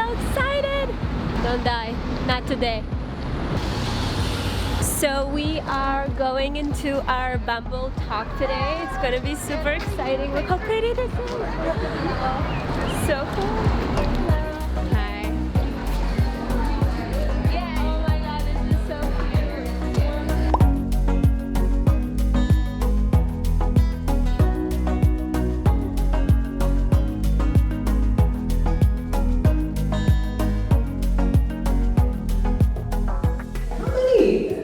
so excited! Don't die, not today. So we are going into our Bumble talk today. It's gonna be super exciting. Look how pretty this is. So cool. Hi. Yeah. Oh my god, this is so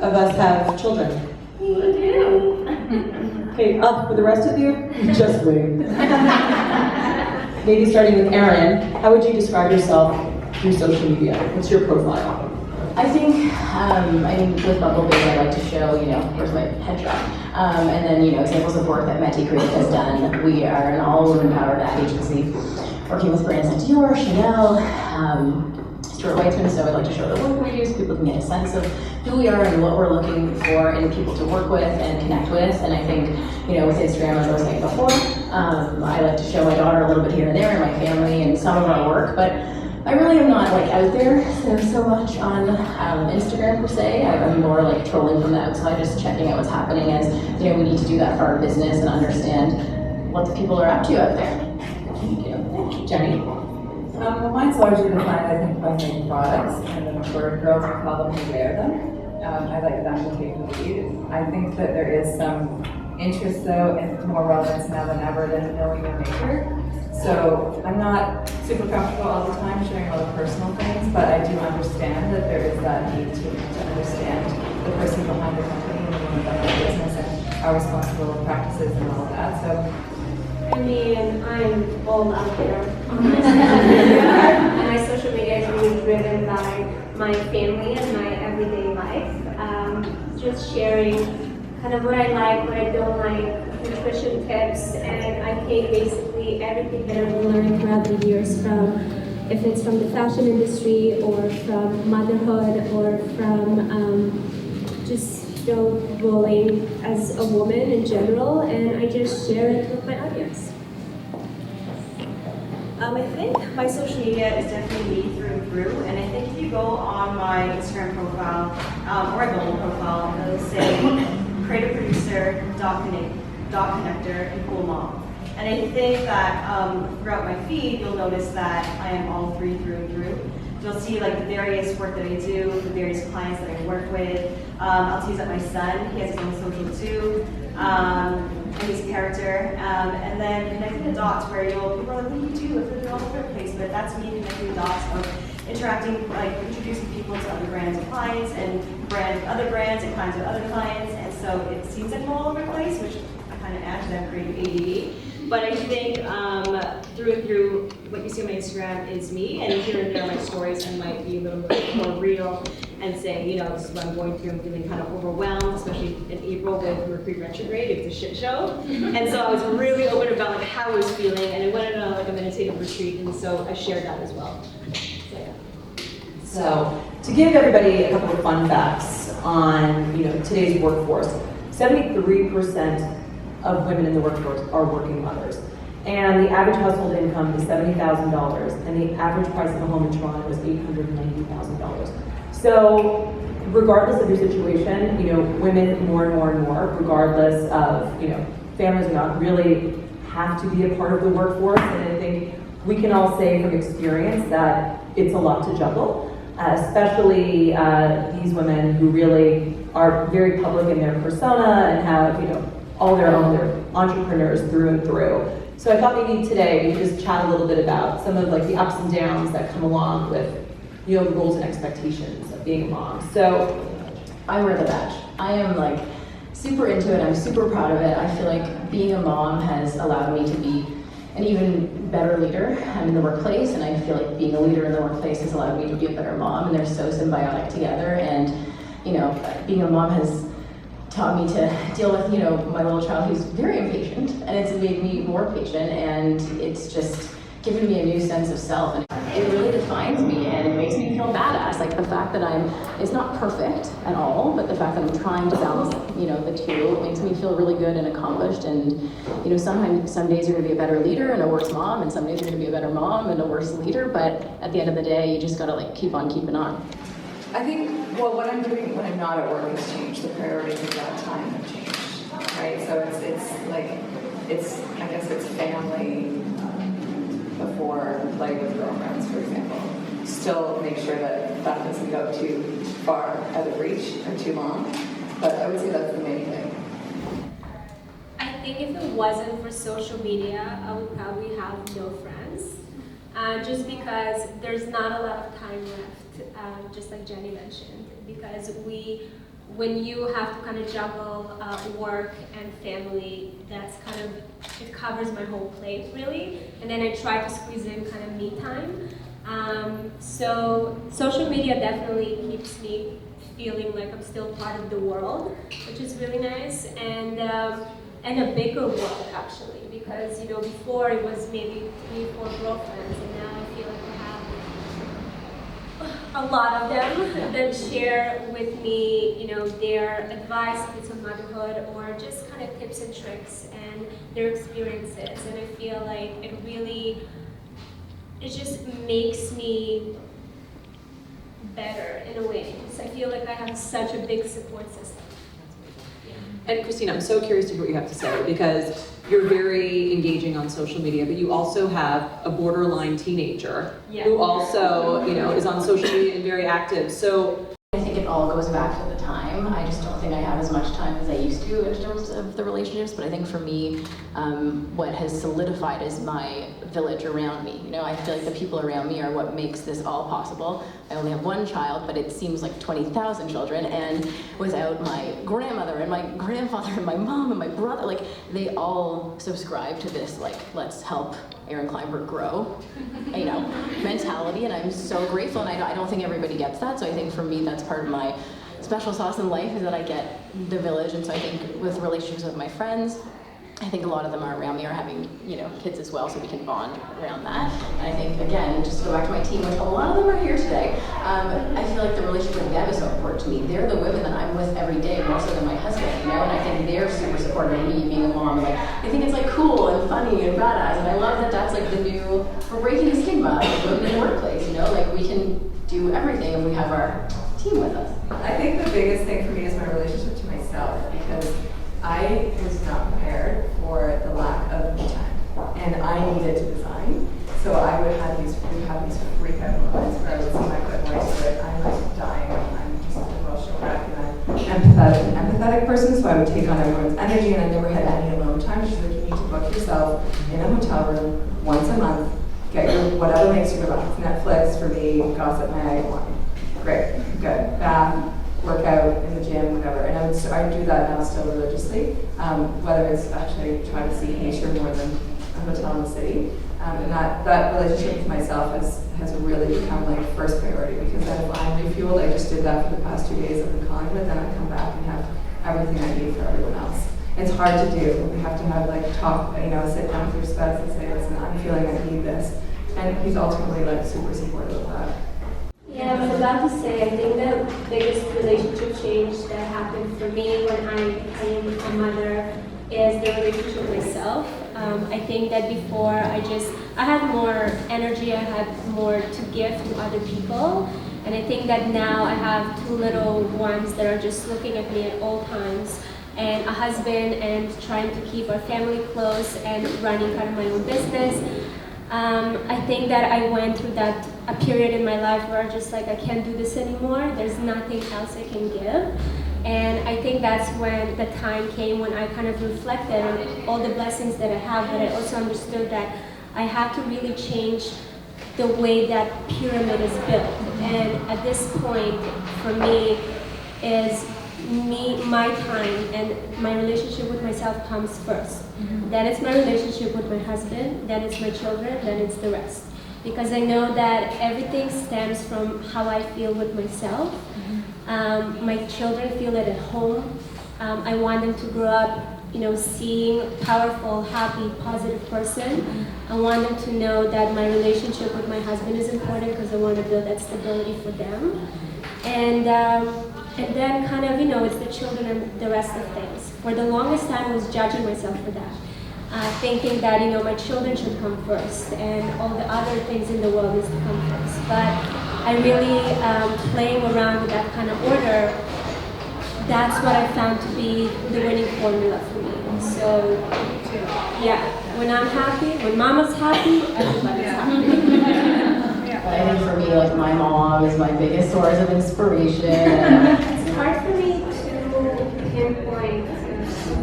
of us have children? We do. Okay, for the rest of you, just wait. Maybe starting with Erin, how would you describe yourself through social media? What's your profile? I think with Bumble Baby, I like to show, where's my headshot? And then, examples of work that Meti Creative has done. We are an all-women powered ad agency working with brands like Dior, Chanel, Stuart Weitzman, so I'd like to show the work we do so people can get a sense of who we are and what we're looking for in people to work with and connect with. And I think, with Instagram, as I was saying before, I like to show my daughter a little bit here and there and my family and some of our work, but I really am not out there so much on Instagram per se. I'm more trolling from the outside, just checking out what's happening as, we need to do that for our business and understand what the people are up to out there. Thank you. Jenny? Well, mine's largely defined, I think, by making products, and then for girls, we call them who wear them. I like them to take the lead. I think that there is some interest, though, and more relevance now than ever than knowing your maker. So I'm not super comfortable all the time sharing all the personal things, but I do understand that there is that need to understand the person behind the company and the woman behind the business and our responsible practices and all of that. So. I'm all out there on my social media. And my social media is really driven by my family and my everyday life. Just sharing kind of what I like, what I don't like, nutrition tips, and I take basically everything that I've learned throughout the years if it's from the fashion industry or from motherhood or from just bullying as a woman in general, and I just share it with my audience. I think my social media is definitely me through and through, and I think if you go on my Instagram profile or my Bumble profile, it'll say creative producer, dot connector, and cool mom. And I think that throughout my feed, you'll notice that I am all three through and through. You'll see the various work that I do, the various clients that I work with. I'll tease up my son, he has his own social too, and he's a character. And then connecting the dots where people are like, what do you do? It's all over the place, but that's me connecting the dots of interacting, introducing people to other brands and clients, and brands with other brands and clients with other clients. And so it seems like I'm all over the place, which I kind of add to that creative ADD. But I think through and through, what you see on my Instagram is me, and here and there my stories I might be a little bit more real and say, this is what I'm going through. I'm feeling kind of overwhelmed, especially in April with Mercury retrograde. It's a shit show. And so I was really open about how I was feeling, and I went on a meditative retreat, and so I shared that as well. So, yeah. So, to give everybody a couple of fun facts on today's workforce, 73% of women in the workforce are working mothers. And the average household income is $70,000, and the average price of a home in Toronto is $890,000. So, regardless of your situation, women more and more, regardless of, families or not, really have to be a part of the workforce. And I think we can all say from experience that it's a lot to juggle, especially these women who really are very public in their persona and have, all their own, they're entrepreneurs through and through. So I thought maybe today we could just chat a little bit about some of the ups and downs that come along with, the roles and expectations of being a mom. So I wear the badge. I am super into it. I'm super proud of it. I feel like being a mom has allowed me to be an even better leader in the workplace, and I feel like being a leader in the workplace has allowed me to be a better mom, and they're so symbiotic together. And being a mom has taught me to deal with my little child who's very impatient, and it's made me more patient, and it's just given me a new sense of self, and it really defines me, and it makes makes me feel badass. Like the fact that it's not perfect at all, but the fact that I'm trying to balance, the two makes me feel really good and accomplished. And, some days you're gonna be a better leader and a worse mom, and some days you're gonna be a better mom and a worse leader, but at the end of the day, you just gotta like keep on keeping on. I think, what I'm doing when I'm not at work has changed. The priorities of that time have changed, right? So I guess it's family before playing with girlfriends, for example. Still make sure that doesn't go too far out of reach or too long, but I would say that's the main thing. I think if it wasn't for social media, I would probably have no friends. Just because there's not a lot of time left, just like Jenny mentioned, because when you have to kind of juggle work and family, it covers my whole plate really, and then I try to squeeze in kind of me time. So social media definitely keeps me feeling like I'm still part of the world, which is really nice, and a bigger world actually, because before it was maybe 3-4 girlfriends, and now I feel like I have a lot of them that share with me, their advice if it's on motherhood or just kind of tips and tricks and their experiences, and I feel like it just makes me better in a way. So I feel like I have such a big support system. And Christine, I'm so curious to hear what you have to say, because you're very engaging on social media, but you also have a borderline teenager who also, is on social media and very active. So I think it all goes back to the time. I just don't think I have as much time as I used to in terms of the relationships, but I think for me, what has solidified is my village around me. I feel like the people around me are what makes this all possible. I only have one child, but it seems like 20,000 children, and without my grandmother and my grandfather and my mom and my brother, like they all subscribe to this, like, let's help Erin Kleinberg grow, mentality, and I'm so grateful, and I don't think everybody gets that, so I think for me that's part of my special sauce in life, is that I get the village. And so I think with relationships with my friends, I think a lot of them are around me are having, kids as well, so we can bond around that. And I think, again, just to go back to my team, which a lot of them are here today, I feel like the relationship with them is so important to me. They're the women that I'm with every day, more so than my husband, and I think they're super supportive of me being a mom. Like, I think it's like cool and funny and badass, and I love that that's like the new, we're breaking the stigma of women in the workplace, like we can do everything if we have our team with us. I think the biggest thing for me is my relationship to myself, because I was not prepared for the lack of me time, and I needed to design. So I would have these freak out moments where I would see my good voice to it. I'm like dying, I'm just an emotional wreck, and I'm an empathetic person, so I would take on everyone's energy, and I never had any alone time. She's like, you need to book yourself in a hotel room once a month, get your whatever makes you relax. Netflix for me, gossip mag, wine. Great, good. Bath, workout in the gym, whatever. And I do that now still religiously, whether it's actually trying to see nature more than a hotel in the city. And that relationship with myself has really become like first priority, because then if I'm refueled, I just did that for the past 2 days of the Collingwood, then I come back and have everything I need for everyone else. It's hard to do. We have to have talk, sit down with your spouse and say, listen, I'm feeling I need this. And he's ultimately super supportive of that. Yeah, I was about to say, I think the biggest relationship change that happened for me when I became a mother is the relationship with myself. I think that before I had more energy, I had more to give to other people. And I think that now I have 2 little ones that are just looking at me at all times, and a husband, and trying to keep our family close and running kind of my own business. I think that I went through a period in my life where I can't do this anymore. There's nothing else I can give. And I think that's when the time came when I kind of reflected on all the blessings that I have, but I also understood that I had to really change the way that pyramid is built. And at this point, for me, is my time and my relationship with myself comes first. Then it's my relationship with my husband, then it's my children, then it's the rest. Because I know that everything stems from how I feel with myself. My children feel it at home. I want them to grow up, seeing a powerful, happy, positive person. I want them to know that my relationship with my husband is important because I want to build that stability for them. And then kind of, it's the children and the rest of things. For the longest time, I was judging myself for that. Thinking that, my children should come first and all the other things in the world needs to come first. But I really, playing around with that kind of order, that's what I found to be the winning formula for me. So, yeah, when I'm happy, when mama's happy, everybody's happy. But I think for me, like my mom is my biggest source of inspiration. It's hard for me to pinpoint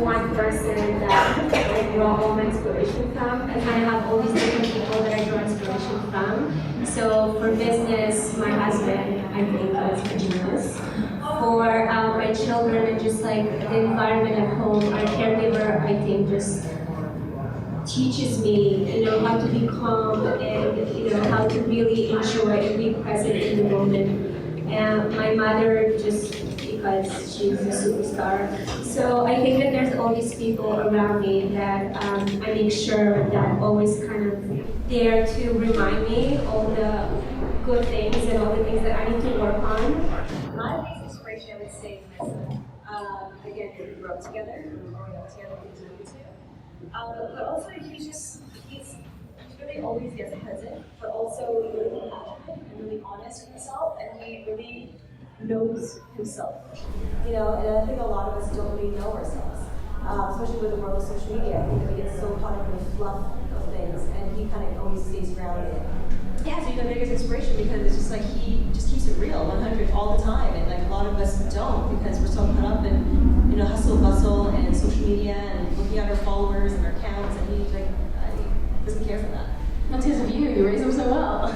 one person that I draw all my inspiration from. I kind of have all these different people that I draw inspiration from. So for business, my husband, I think, is a genius. For my children and just like the environment at home, our caregiver, I think, just teaches me, how to be calm and, how to really enjoy and be present in the moment. And my mother, just because she's a superstar. So I think that there's all these people around me that I make sure that always kind of there to remind me all the good things and all the things that I need to work on. My biggest inspiration, I would say, is my son. Again, we grew up together, we were growing up together, he was really too. But also, he's really always gets hesitant, but also really passionate and really honest with himself, and he really knows himself. And I think a lot of us don't really know ourselves, especially with the world of social media. I think that we get so caught up in the fluff of things, and he kind of always stays grounded. Yeah, so biggest inspiration because it's just like he just keeps it real, 100 all the time, and like a lot of us don't because we're so caught up in hustle, bustle, and social media, and looking at our followers and our accounts, and he doesn't care for that. That's his view. You raise him so well.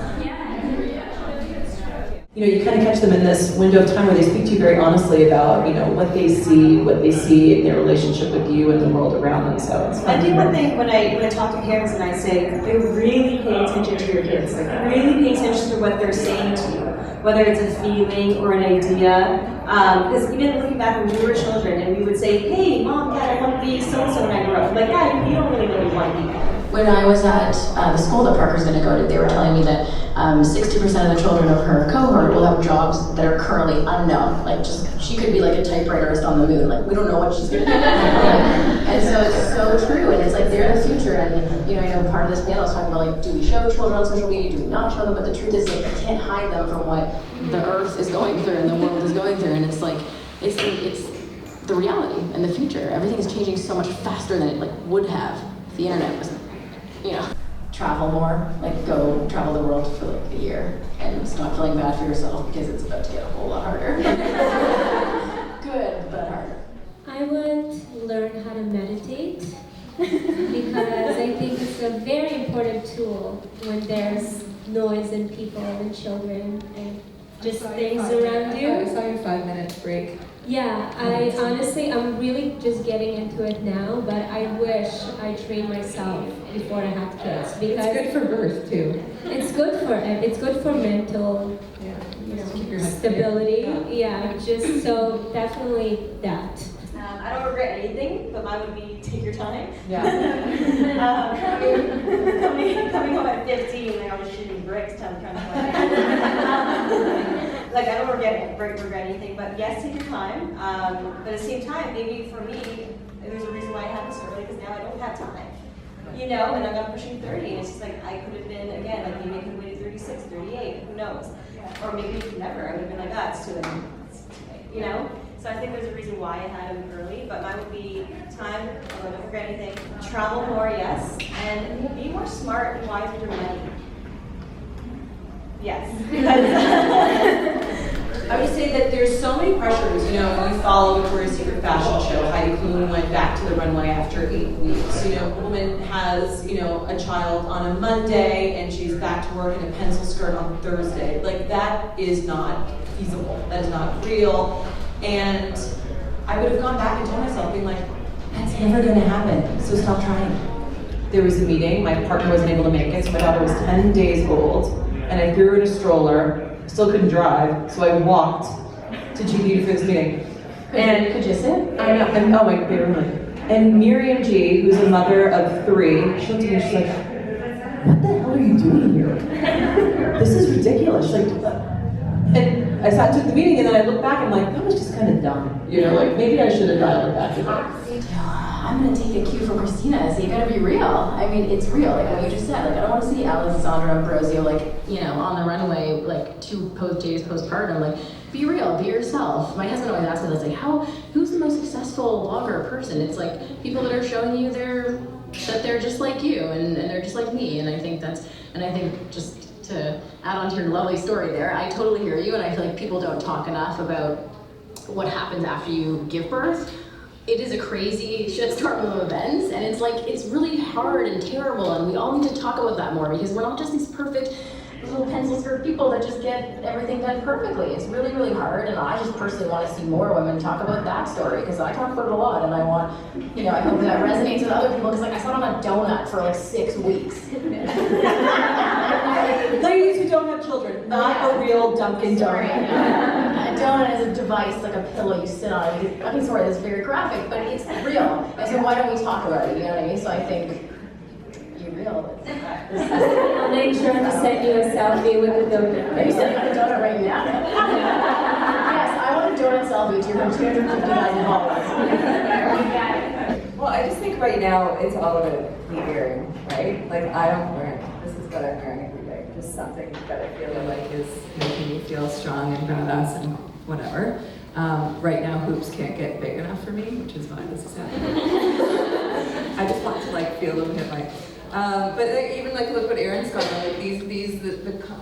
You kind of catch them in this window of time where they speak to you very honestly about, what they see in their relationship with you and the world around them. So it's I think one thing when I talk to parents and I say, they really pay attention to your kids, like really pay attention to what they're saying to you, whether it's a feeling or an idea. Because even looking back when we were children and we would say, hey, mom, dad, I want to be so-and-so when I grow up. Like, yeah, you don't really know what you want to be. When I was at the school that Parker's going to go to, they were telling me that 60% of the children of her cohort will have jobs that are currently unknown. Like, she could be like a typewriterist on the moon. Like, we don't know what she's going to do. And so it's so true. And it's like they're the future. And I know part of this panel is talking about like, do we show children on social media? Do we not show them? But the truth is, like, you can't hide them from what the earth is going through and the world is going through. And it's like, it's the reality and the future. Everything is changing so much faster than it would have if the internet was. Travel more, go travel the world for a year and stop feeling bad for yourself because it's about to get a whole lot harder. Good, but harder. I would learn how to meditate because I think it's a very important tool when there's noise and people and children and just things around you. I saw your 5-minute break. Yeah, I'm really just getting into it now, but I wish I trained myself before I had kids because It's good for birth too. it's good for mental Keep your head stability. clear. Yeah, just so definitely that. I don't regret anything, but mine would be take your time. Yeah. Coming home at 15, I was shooting bricks, trying to I don't regret anything, but yes, take your time. But at the same time, maybe for me, there's a reason why I have this early, because now I don't have time. And I'm pushing 30, and it's just like, I could have been, again, maybe I could have waited 36, 38, who knows? Or maybe never, I would have been like, it's too late, So I think there's a reason why I had them early, but mine would be time, don't forget anything, travel more, yes, and be more smart and wise with your money. Yes. I would say that there's so many pressures, when we follow Victoria's Secret fashion show, Heidi Klum went back to the runway after 8 weeks. A woman has, a child on a Monday and she's back to work in a pencil skirt on Thursday. That is not feasible. That is not real. And I would have gone back and told myself, being like, that's never gonna happen, so stop trying. There was a meeting, my partner wasn't able to make it, so my daughter was 10 days old, and I threw her in a stroller. Still couldn't drive, so I walked to GP for this meeting. And could you sit? I know, and and Miriam G, who's a mother of 3, she looked at me and she's like, what the hell are you doing here? This is ridiculous. Like, and I sat through the meeting and then I looked back and I'm like, that was just kind of dumb. You know, like maybe I should have dialed it back a bit. I'm gonna take a cue from Christina. So you gotta be real. I mean, it's real. Like what you just said. Like I don't want to see Alessandra Ambrosio on the runway 2 days postpartum. Like be real, be yourself. My husband always asks me this, who's the most successful blogger person? It's like people that are showing you that they're just like you and they're just like me. And I think just to add on to your lovely story there, I totally hear you, and I feel like people don't talk enough about what happens after you give birth. It is a crazy shitstorm of events, and it's really hard and terrible, and we all need to talk about that more because we're not just these perfect little pencil skirt people that just get everything done perfectly. It's really, really hard, and I just personally want to see more women talk about that story because I talk about it a lot, and I want, I hope that resonates with other people because I sat on a donut for 6 weeks. Ladies who don't have children, not a real Dunkin' donut. A donut is a device, like a pillow you sit on. I'm sorry, that's very graphic, but it's real. And so why don't we talk about it? You know what I mean? So I think you're real. I'll make sure to send you a selfie with the donut. Are you sending out a donut right now? Yes, I want a donut selfie to your 250,000 followers. Well, I just think right now it's all about the earring, right? Like I don't wear it. This is what I'm wearing every day. Just something that I feel like is making me feel strong and badass and whatever. Right now, hoops can't get big enough for me, which is why this is happening. I just want to feel them hit my. But even look what Erin's got on.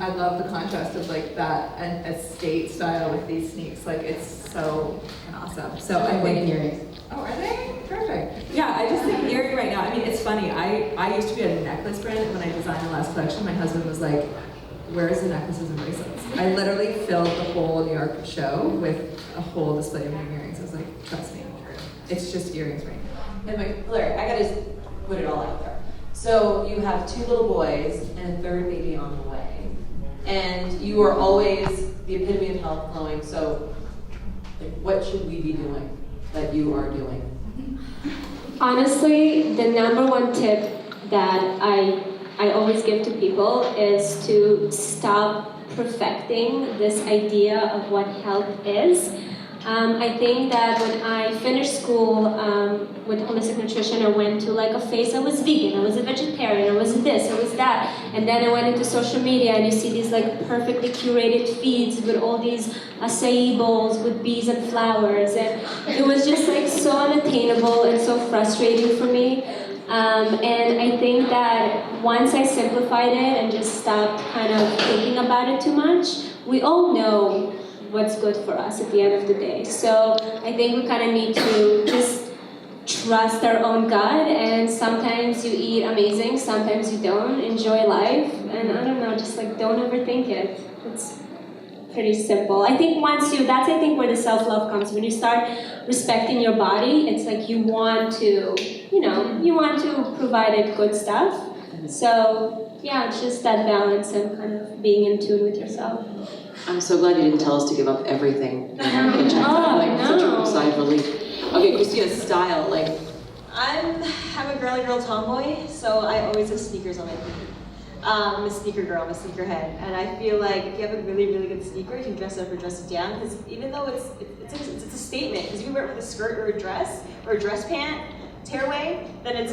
I love the contrast of that and estate style with these sneaks. It's so awesome. So I think earrings. Oh, are they? Perfect. Yeah, I just think earring right now. I mean, it's funny. I used to be a necklace brand when I designed the last collection. My husband was like, "Where's the necklaces and bracelets?" I literally filled the whole New York show with a whole display of new earrings. I was like, "Trust me, it's just earrings right now." And Valeria, I gotta just put it all out there. So you have 2 little boys and a 3rd baby on the way, and you are always the epitome of health flowing. So, what should we be doing that you are doing? Honestly, the number one tip that I always give to people is to stop perfecting this idea of what health is. I think that when I finished school with holistic nutrition, I went to a phase. I was vegan, I was a vegetarian, I was this, I was that, and then I went into social media and you see these perfectly curated feeds with all these acai bowls with bees and flowers, and it was just so unattainable and so frustrating for me. And I think that once I simplified it and just stopped kind of thinking about it too much, we all know what's good for us at the end of the day. So I think we kind of need to just trust our own gut, and sometimes you eat amazing, sometimes you don't. Enjoy life, and I don't know, just don't overthink it. It's pretty simple. I think that's where the self-love comes. When you start respecting your body, it's you want to, you want to provide it good stuff. So yeah, it's just that balance and kind of being in tune with yourself. I'm so glad you didn't tell us to give up everything. Such a sigh of relief. Okay, Christina, style, I'm a girly girl tomboy, so I always have sneakers on my feet. I'm a sneaker girl, I'm a sneakerhead, and I feel like if you have a really, really good sneaker, you can dress it up or dress it down, because even though it's a statement, because you can wear it with a skirt or a dress pant, tearaway, then it's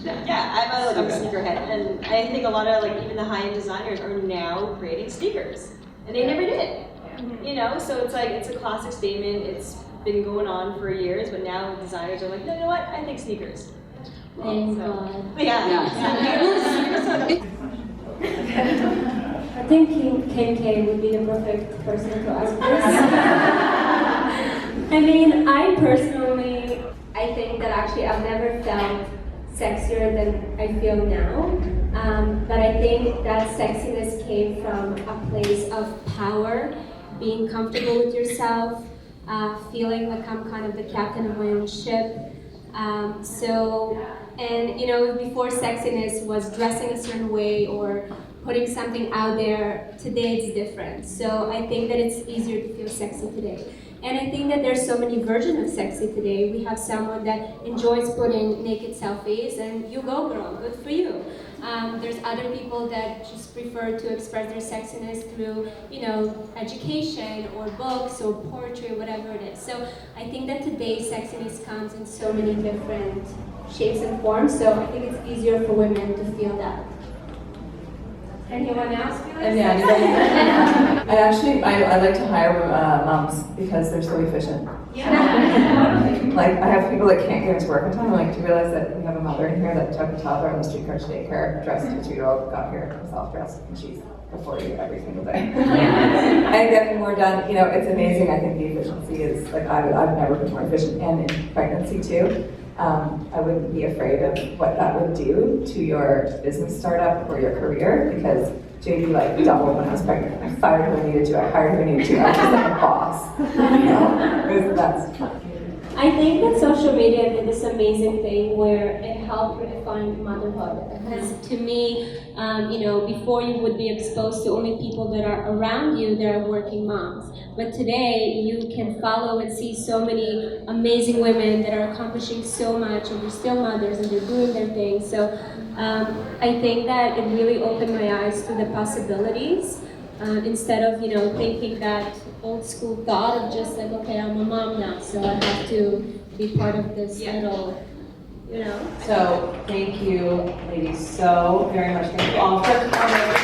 yeah, I'm a sneakerhead, and I think a lot of even the high-end designers are now creating sneakers, and they never did. So it's a classic statement. It's been going on for years, but now designers are like, no, you know what? I think sneakers. Thank God. Yeah. I think Kim K would be the perfect person to ask this. I mean, I think that actually I've never felt sexier than I feel now. But I think that sexiness came from a place of power, being comfortable with yourself, feeling like I'm kind of the captain of my own ship. Before sexiness was dressing a certain way or putting something out there, today it's different. So I think that it's easier to feel sexy today. And I think that there's so many versions of sexy today. We have someone that enjoys putting naked selfies, and you go girl, good for you. There's other people that just prefer to express their sexiness through, education or books or poetry, whatever it is. So I think that today sexiness comes in so many different shapes and forms, so I think it's easier for women to feel that. Anyone else feel And that? I like to hire moms because they're so efficient. Yeah. Like, I have people that can't get into work on time. I'm like, do you realize that we have a mother in here that took a toddler on the streetcar to daycare, dressed a 2-year-old, got here herself dressed, and she's before you every single day. And getting more done, it's amazing. I think the efficiency is, like, I've never been more efficient, and in pregnancy too. I wouldn't be afraid of what that would do to your business startup or your career, because JD doubled when I was pregnant. I fired who I needed to, I hired who I needed to, I was just like a boss. Because that's I think that social media did this amazing thing where it helped redefine motherhood. Because to me, before you would be exposed to only people that are around you that are working moms. But today, you can follow and see so many amazing women that are accomplishing so much, and they're still mothers and they're doing their thing. So I think that it really opened my eyes to the possibilities. Instead of thinking that old school thought of just like, okay, I'm a mom now, so I have to be part of this little, So thank you, ladies, so very much. Thank you all for coming.